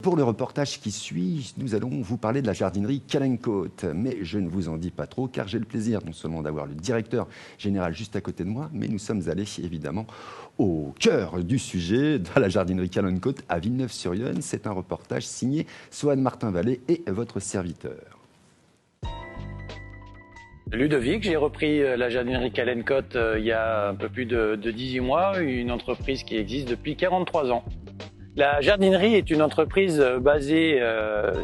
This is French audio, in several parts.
Pour le reportage qui suit, nous allons vous parler de la jardinerie Calencote. Mais je ne vous en dis pas trop, car j'ai le plaisir non seulement d'avoir le directeur général juste à côté de moi, mais nous sommes allés évidemment au cœur du sujet, dans la jardinerie Calencote à Villeneuve-sur-Yonne. C'est un reportage signé Soane Martin-Vallée et votre serviteur. Ludovic, j'ai repris la jardinerie Calencote il y a un peu plus de 18 mois, une entreprise qui existe depuis 43 ans. La jardinerie est une entreprise basée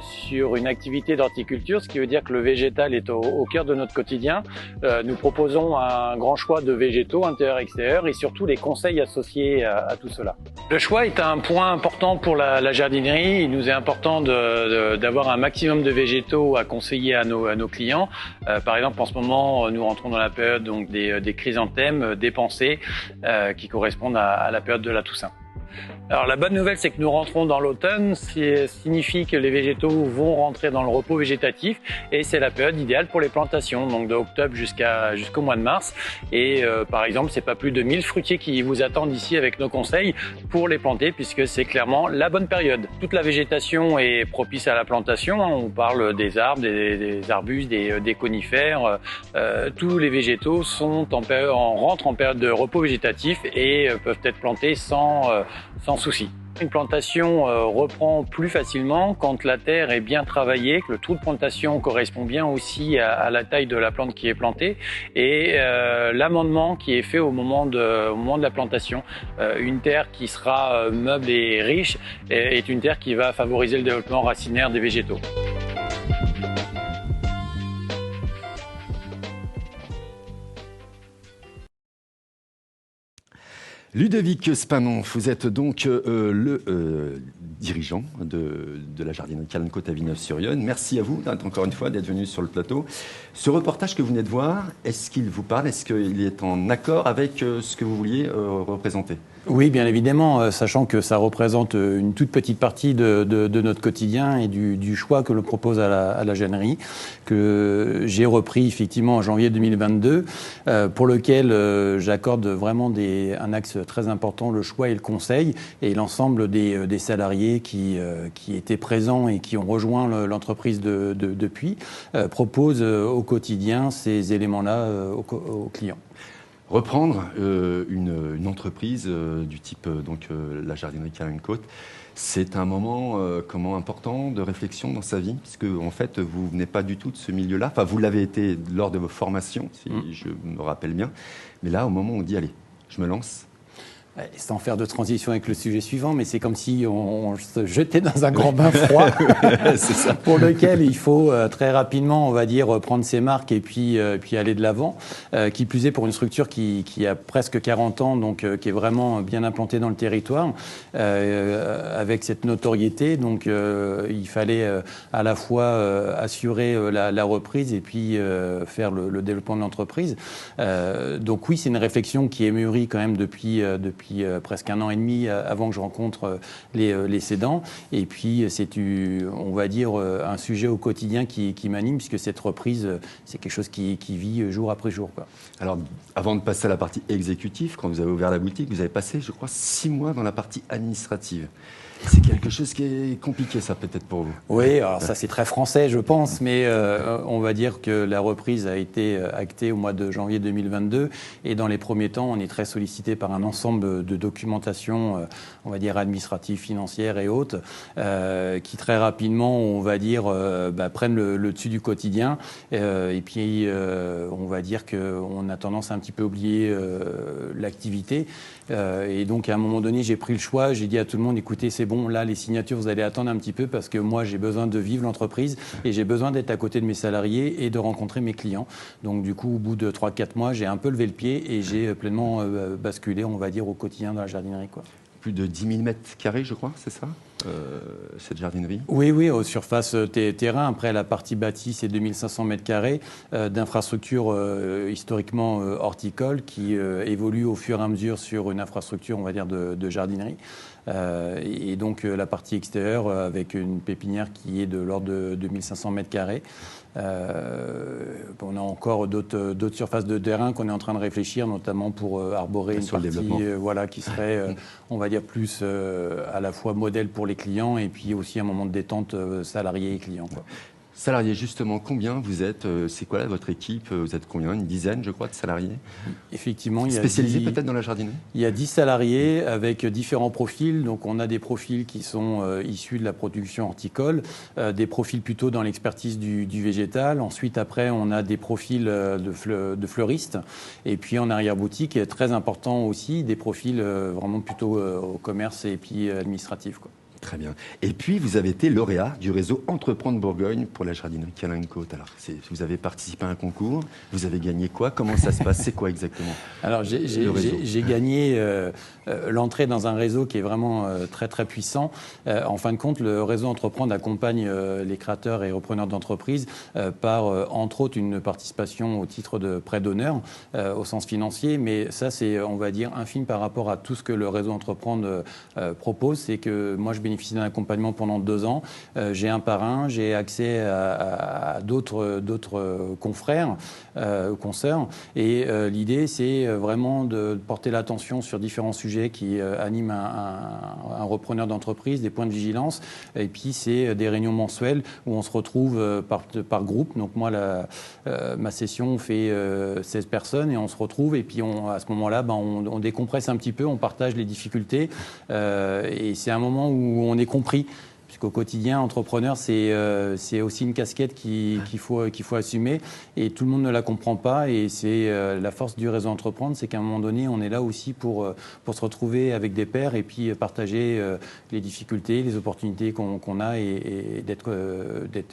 sur une activité d'horticulture, ce qui veut dire que le végétal est au cœur de notre quotidien. Nous proposons un grand choix de végétaux intérieurs et extérieurs et surtout les conseils associés à tout cela. Le choix est un point important pour la jardinerie. Il nous est important d'avoir un maximum de végétaux à conseiller à nos clients. Par exemple, en ce moment, nous rentrons dans la période donc des chrysanthèmes, des pensées qui correspondent à la période de la Toussaint. Alors la bonne nouvelle, c'est que nous rentrons dans l'automne, ce qui signifie que les végétaux vont rentrer dans le repos végétatif et c'est la période idéale pour les plantations, donc de octobre jusqu'au mois de mars. Et par exemple, c'est pas plus de 1000 fruitiers qui vous attendent ici avec nos conseils pour les planter puisque c'est clairement la bonne période. Toute la végétation est propice à la plantation, on parle des arbres, des arbustes, des conifères, tous les végétaux rentrent en période de repos végétatif et peuvent être plantés sans souci. Une plantation reprend plus facilement quand la terre est bien travaillée, que le trou de plantation correspond bien aussi à la taille de la plante qui est plantée et l'amendement qui est fait au moment de la plantation. Une terre qui sera meuble et riche est une terre qui va favoriser le développement racinaire des végétaux. Ludovic Spanon, vous êtes donc le dirigeant de la jardinerie Calencote à Villeneuve-sur-Yonne. Merci à vous, encore une fois, d'être venu sur le plateau. Ce reportage que vous venez de voir, est-ce qu'il vous parle? Est-ce qu'il est en accord avec ce que vous vouliez représenter? Oui, bien évidemment, sachant que ça représente une toute petite partie de notre quotidien et du choix que l'on propose à la jardinerie, que j'ai repris effectivement en janvier 2022, pour lequel j'accorde vraiment un axe très important, le choix et le conseil, et l'ensemble des salariés qui étaient présents et qui ont rejoint l'entreprise depuis, proposent au quotidien ces éléments-là aux clients. Reprendre une entreprise du type la jardinerie Calencote, c'est un moment important de réflexion dans sa vie, puisque en fait vous venez pas du tout de ce milieu-là. Enfin, vous l'avez été lors de vos formations, si je me rappelle bien. Mais là, au moment où on dit allez, je me lance. Sans faire de transition avec le sujet suivant, mais c'est comme si on se jetait dans un grand bain froid c'est ça. Pour lequel il faut très rapidement, on va dire, prendre ses marques et puis aller de l'avant. Qui plus est pour une structure qui a presque 40 ans, donc qui est vraiment bien implantée dans le territoire, avec cette notoriété. Donc il fallait à la fois assurer la reprise et puis faire le développement de l'entreprise. Donc oui, c'est une réflexion qui est mûrie quand même depuis presque 1 an et demi avant que je rencontre les cédants. Et puis, c'est, on va dire, un sujet au quotidien qui m'anime, puisque cette reprise, c'est quelque chose qui vit jour après jour, quoi. Alors, avant de passer à la partie exécutive, quand vous avez ouvert la boutique, vous avez passé, je crois, 6 mois dans la partie administrative. C'est quelque chose qui est compliqué, ça, peut-être pour vous. Oui, alors ça, c'est très français, je pense, mais on va dire que la reprise a été actée au mois de janvier 2022, et dans les premiers temps, on est très sollicité par un ensemble de documentation, on va dire administrative, financière et autres, qui très rapidement, on va dire, prennent le dessus du quotidien, et puis on va dire qu'on a tendance à un petit peu oublier l'activité, et donc à un moment donné, j'ai pris le choix, j'ai dit à tout le monde, écoutez, c'est bon, là, les signatures, vous allez attendre un petit peu parce que moi, j'ai besoin de vivre l'entreprise et j'ai besoin d'être à côté de mes salariés et de rencontrer mes clients. Donc, du coup, au bout de 3-4 mois, j'ai un peu levé le pied et j'ai pleinement basculé, on va dire, au quotidien dans la jardinerie, quoi. Plus de 10 000 mètres carrés, je crois, c'est ça, cette jardinerie? Oui, aux surfaces terrain. Après, la partie bâtie, c'est 2500 mètres carrés d'infrastructures historiquement horticoles qui évoluent au fur et à mesure sur une infrastructure, on va dire, de jardinerie. Et donc, la partie extérieure avec une pépinière qui est de l'ordre de 2500 mètres carrés. On a encore d'autres surfaces de terrain qu'on est en train de réfléchir, notamment pour arborer une partie qui serait, on va dire, plus à la fois modèle pour pour les clients et puis aussi un moment de détente salariés et clients, quoi. Salariés, justement, combien vous êtes? C'est quoi là, votre équipe? Vous êtes combien? Une dizaine, je crois, de salariés? Effectivement. Spécialisés peut-être dans la jardinerie? Il y a 10 salariés avec différents profils. Donc on a des profils qui sont issus de la production horticole, des profils plutôt dans l'expertise du végétal. Ensuite, après, on a des profils de fleuristes. Et puis en arrière-boutique, très important aussi, des profils vraiment plutôt au commerce et puis administratif, quoi. Très bien. Et puis, vous avez été lauréat du réseau Entreprendre Bourgogne pour la jardinerie Calincote. Alors, vous avez participé à un concours. Vous avez gagné quoi? Comment ça se passe? C'est quoi exactement? Alors, j'ai gagné l'entrée dans un réseau qui est vraiment très, très puissant. En fin de compte, le réseau Entreprendre accompagne les créateurs et repreneurs d'entreprises par, entre autres, une participation au titre de prêt d'honneur au sens financier. Mais ça, c'est, on va dire, infime par rapport à tout ce que le réseau Entreprendre propose. C'est que moi, je bénéficie d'un accompagnement pendant 2 ans. J'ai un parrain, j'ai accès à d'autres confrères, consoeurs. Et l'idée, c'est vraiment de porter l'attention sur différents sujets qui animent un repreneur d'entreprise, des points de vigilance. Et puis, c'est des réunions mensuelles où on se retrouve par groupe. Donc, moi, ma session fait 16 personnes et on se retrouve. Et puis, à ce moment-là, on décompresse un petit peu, on partage les difficultés. Et c'est un moment où on est compris. Puisqu'au quotidien, entrepreneur, c'est aussi une casquette qu'il faut assumer et tout le monde ne la comprend pas. Et c'est la force du réseau Entreprendre, c'est qu'à un moment donné, on est là aussi pour se retrouver avec des pairs et puis partager les difficultés, les opportunités qu'on a et d'être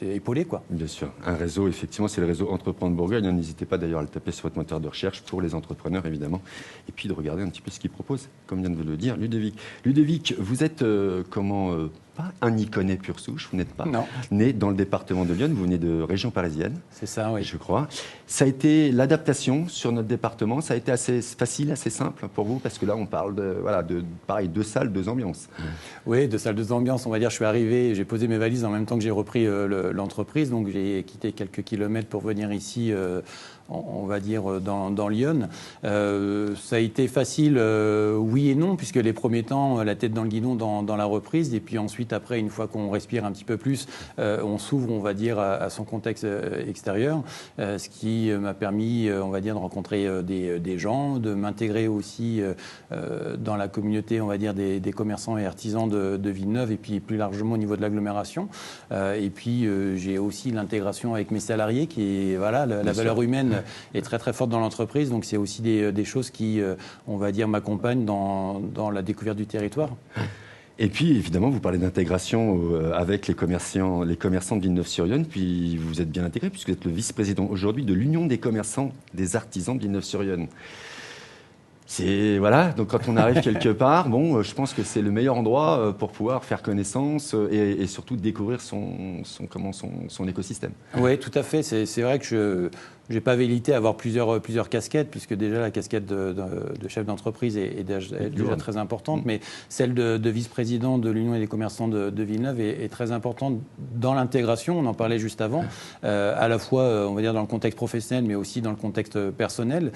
épaulé, quoi. Bien sûr. Un réseau, effectivement, c'est le réseau Entreprendre Bourgogne. N'hésitez pas d'ailleurs à le taper sur votre moteur de recherche pour les entrepreneurs, évidemment. Et puis de regarder un petit peu ce qu'ils proposent, comme vient de vous le dire Ludovic. Ludovic, vous êtes pas un Iconais pur souche, vous n'êtes pas né dans le département de Lyon, vous venez de région parisienne. C'est ça, oui. Je crois. Ça a été l'adaptation sur notre département, ça a été assez facile, assez simple pour vous, parce que là on parle pareil, 2 salles, 2 ambiances. Oui, 2 salles, 2 ambiances. On va dire, je suis arrivé, j'ai posé mes valises en même temps que j'ai repris l'entreprise, donc j'ai quitté quelques kilomètres pour venir ici. On va dire, dans Lyon. Ça a été facile, oui et non, puisque les premiers temps, la tête dans le guidon dans la reprise, et puis ensuite, après, une fois qu'on respire un petit peu plus, on s'ouvre, on va dire, à son contexte extérieur, ce qui m'a permis, on va dire, de rencontrer des gens, de m'intégrer aussi dans la communauté, on va dire, des commerçants et artisans de Villeneuve, et puis plus largement au niveau de l'agglomération. Et puis, j'ai aussi l'intégration avec mes salariés, qui est, voilà, la valeur humaine est très très forte dans l'entreprise, donc c'est aussi des choses qui, on va dire, m'accompagnent dans la découverte du territoire. Et puis évidemment, vous parlez d'intégration avec les commerçants de Villeneuve-sur-Yonne, puis vous êtes bien intégré puisque vous êtes le vice-président aujourd'hui de l'Union des commerçants des artisans de Villeneuve-sur-Yonne. Voilà, donc quand on arrive quelque part, je pense que c'est le meilleur endroit pour pouvoir faire connaissance et surtout découvrir son écosystème. Oui, tout à fait. C'est vrai que je n'ai pas velléité à avoir plusieurs casquettes, puisque déjà la casquette de chef d'entreprise est déjà très importante, mais celle de vice-président de l'Union des commerçants de Villeneuve est très importante dans l'intégration, on en parlait juste avant, à la fois, on va dire, dans le contexte professionnel, mais aussi dans le contexte personnel.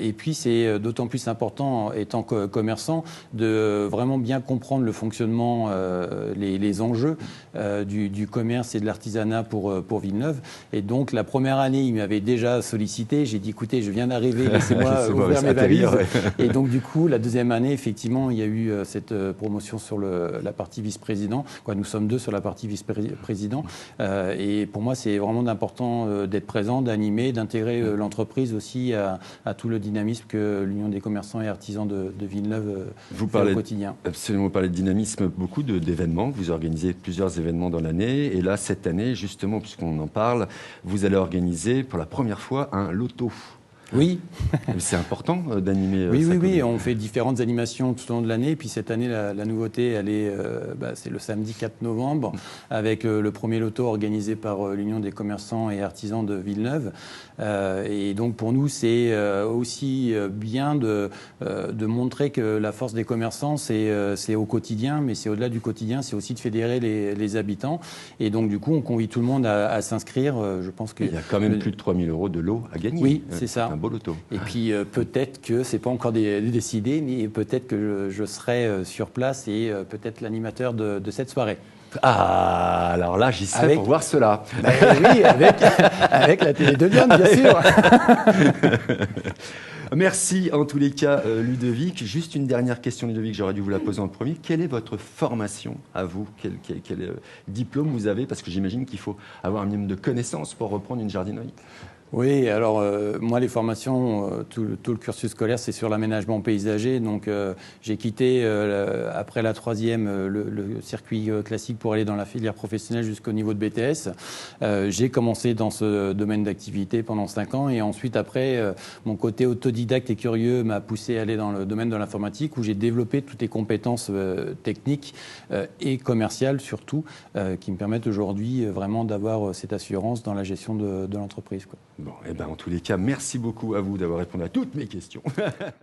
Et puis, c'est d'autant plus important, étant commerçant, de vraiment bien comprendre le fonctionnement, les enjeux du commerce et de l'artisanat pour Villeneuve. Et donc, la première année, il m'avait déjà sollicité. J'ai dit, écoutez, je viens d'arriver, laissez-moi ouvrir mes valises. Ouais. Et donc, du coup, la deuxième année, effectivement, il y a eu cette promotion sur la partie vice-président. Nous sommes 2 sur la partie vice-président. Et pour moi, c'est vraiment important d'être présent, d'animer, d'intégrer l'entreprise aussi à tout le dynamisme que l'Union des commerçants et artisans de Villeneuve fait au quotidien. Absolument, vous parlez de dynamisme, beaucoup d'événements. Vous organisez plusieurs événements dans l'année. Et là, cette année, justement, puisqu'on en parle, vous allez organiser pour la première fois un loto. Oui. C'est important d'animer. Oui. On fait différentes animations tout au long de l'année. Et puis cette année, la nouveauté, c'est le samedi 4 novembre, avec le premier loto organisé par l'Union des commerçants et artisans de Villeneuve. Et donc pour nous, c'est aussi bien de montrer que la force des commerçants, c'est au quotidien, mais c'est au-delà du quotidien, c'est aussi de fédérer les habitants. Et donc du coup, on convie tout le monde à s'inscrire. Je pense que il y a quand même plus de 3 000 € de lot à gagner. Oui, c'est ça. beau loto. Et puis peut-être que c'est pas encore décidé, mais peut-être que je serai sur place et peut-être l'animateur de cette soirée. Ah, alors là, j'y serai pour voir cela. Ben oui, avec la télé de Vienne, bien sûr. Merci en tous les cas, Ludovic. Juste une dernière question, Ludovic, j'aurais dû vous la poser en premier. Quelle est votre formation à vous? Quel diplôme vous avez? Parce que j'imagine qu'il faut avoir un minimum de connaissances pour reprendre une jardinerie. Oui, alors moi les formations, tout le cursus scolaire c'est sur l'aménagement paysager, donc j'ai quitté après la troisième le circuit classique pour aller dans la filière professionnelle jusqu'au niveau de BTS. J'ai commencé dans ce domaine d'activité pendant 5 ans et ensuite après mon côté autodidacte et curieux m'a poussé à aller dans le domaine de l'informatique où j'ai développé toutes les compétences techniques et commerciales surtout qui me permettent aujourd'hui vraiment d'avoir cette assurance dans la gestion de l'entreprise, quoi. Bon, en tous les cas, merci beaucoup à vous d'avoir répondu à toutes mes questions.